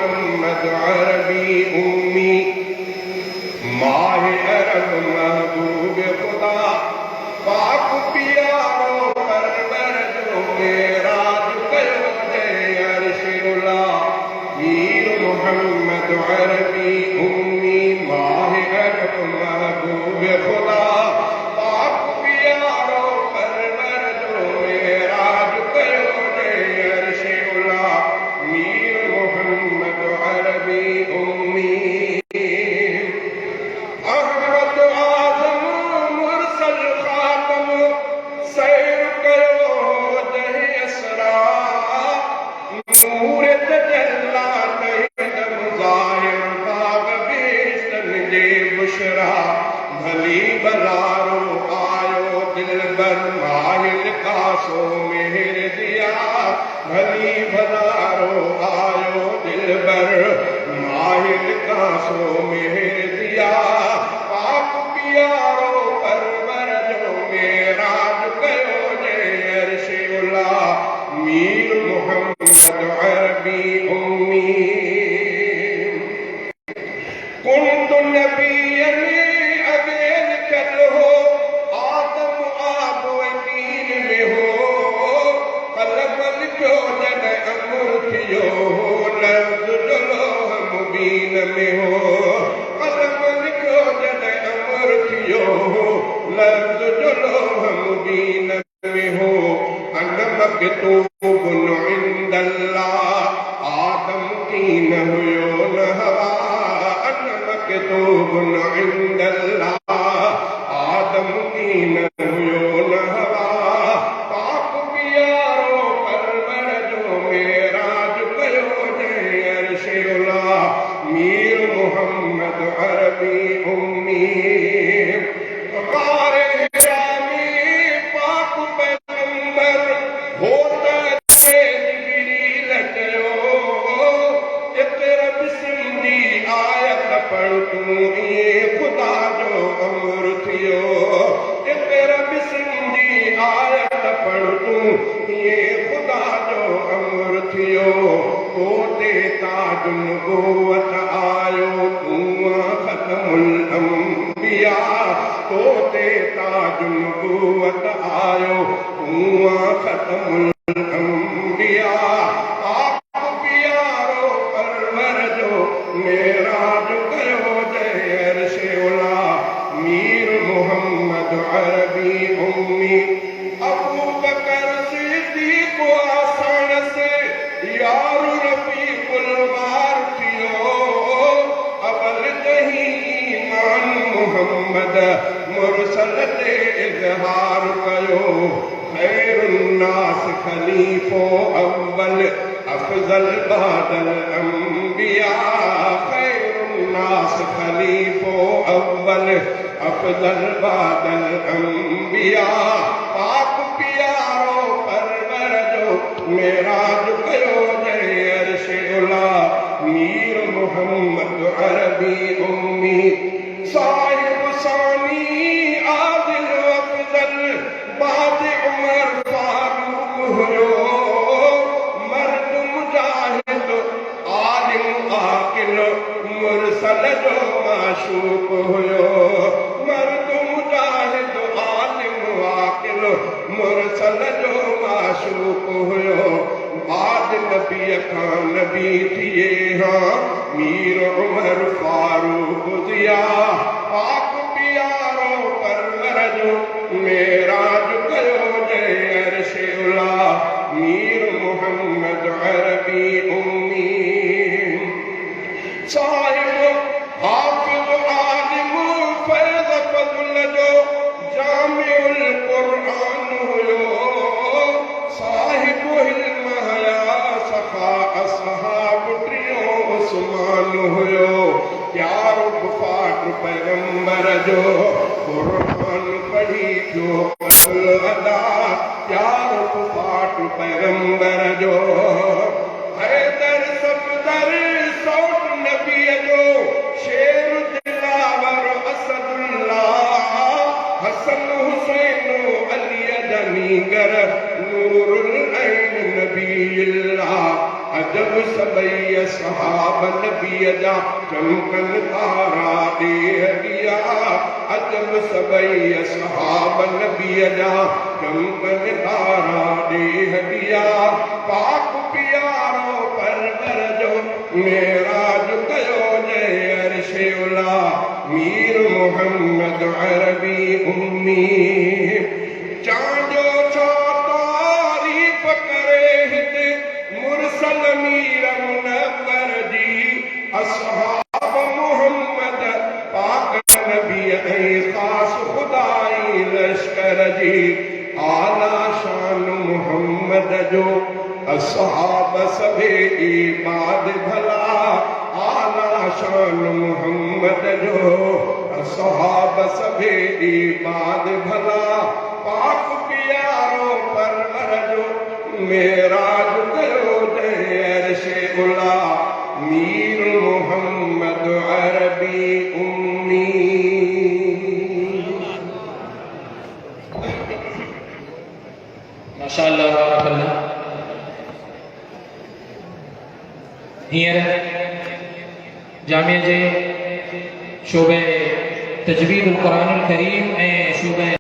मोहम्मद अरबी उम्मी माहे अरब महबूब खुदा पाक प्यारो परवर जो मेराज कयो जय अर्शुला मीर मोहम्मद अरबी उम्मी माहे अरब महबूब खुदा पाक प्यारो परवर जो मेराज कयो जय अर्शुला मीर मोहम्मद अरबी उम्मी भली बलारो आयो दिल बर माहिल कासो मेहर दिया भली बलारो आयो दिल बर माहिल कासो मेहर दिया पाक प्यारो परवर जो मेराज कयो जय अर्शुला मीर मोहम्मद अरबी उम्मी कुंद नबी में हो कलम लिखो जन अमर थियो लफ्ज जो लोह मुबीन में हो अन मक्तूबुन इंदल्लाह आदम की न हुयो न हवा अन मक्तूबुन इंदल्लाह आदम की न हुयो न हवा पाक प्यारो परवर जो मेराज कयो जय अर्शुला मीर मोहम्मद अरबी उम्मी कार हिरामी पाक पैगंबर होता जिब्रील कयो इक़रा बिस्मी आयत पढ़ तू ये खुदा जो अमर थियो इक़रा बिस्मी आयत पढ़ तू ये खुदा जो अमर थियो तोते ताज नबूवत आयो तू खत्मुल अंबिया तोते ताज नबूवत आयो तू खत्मुल अंबिया आप प्यारो परवर जो मेराज कयो जय अर्शुला मीर मोहम्मद अरबी उम्मी अबू बकर सिद्दीक़ आसान से यार रफीकुल वार थियो अबल जही ईमान मोहम्मद मुरसल ते इज़हार कयो खैरुन्नास खलीफो अव्वल अफजल बादल अंबिया खैरुन्नास खलीफो अव्वल अफजल बादल अंबिया पाक प्यारो परवर जो मेराज कयो जय अर्शुला मीर मोहम्मद अरबी उम्मी साहिब सानी आदिल अफजल बाद उमर फारूक हुयो मर्द मुजाहिद आलिम आकिल मुरसल जो माशूक हुयो मर्द मुजाहिद आलिम आकिल मुरसल जो माशूक हुयो बाद नबी खां नबी थिए हाँ मीर उमर फारूक दिया पाक प्यारो परवर जो मेराज कयो जय अर्शुला मीर मोहम्मद अरबी उम्मी साहिब हाफिज आलिम फैज़ फज़ल जो जामिउल कुरान हुयो साहिब हिल्म हया सखा असहाब ट्रियो उस्मान हुयो प्यारो पाठ पैगंबर जो कुरान पढ़ी जो अदा प्यारो पाठ पैगंबर जो हैदर सफदर सौट नबी जो शेर दिलावर असदुल्लाह हसन हुसैन अली जनीगर नूरुल ऐन नबील्लाह अजब सबई सहाब नबी जा चमकन तारा देह दिया। अजब सबई सहाब नबी जा चमकन तारा देह दिया। पाक प्यारो परवर जो मेराज कयो जय अर्शे उला। मीर मोहम्मद अरबी उम्मी चांजो छो तारीफ करे हित मुरसल मीर मुनव्वर जी। असहाब मोहम्मद पाक नबी ऐं खास खुदाई लश्कर जी। आला शान मोहम्मद जो असहाब सभे इबाद भला। आला शान मोहम्मद जो असहाब सभे इबाद भला। पाक प्यारो परवर जो मेराज कयो जय अर्शे उला। मीर मोहम्मद अरबी उम्मी। माशाअल्लाह बारकल्लाह। हींअर जामिया जे शोबे तजवीदुल क़ुरानुल करीम ऐं शोबे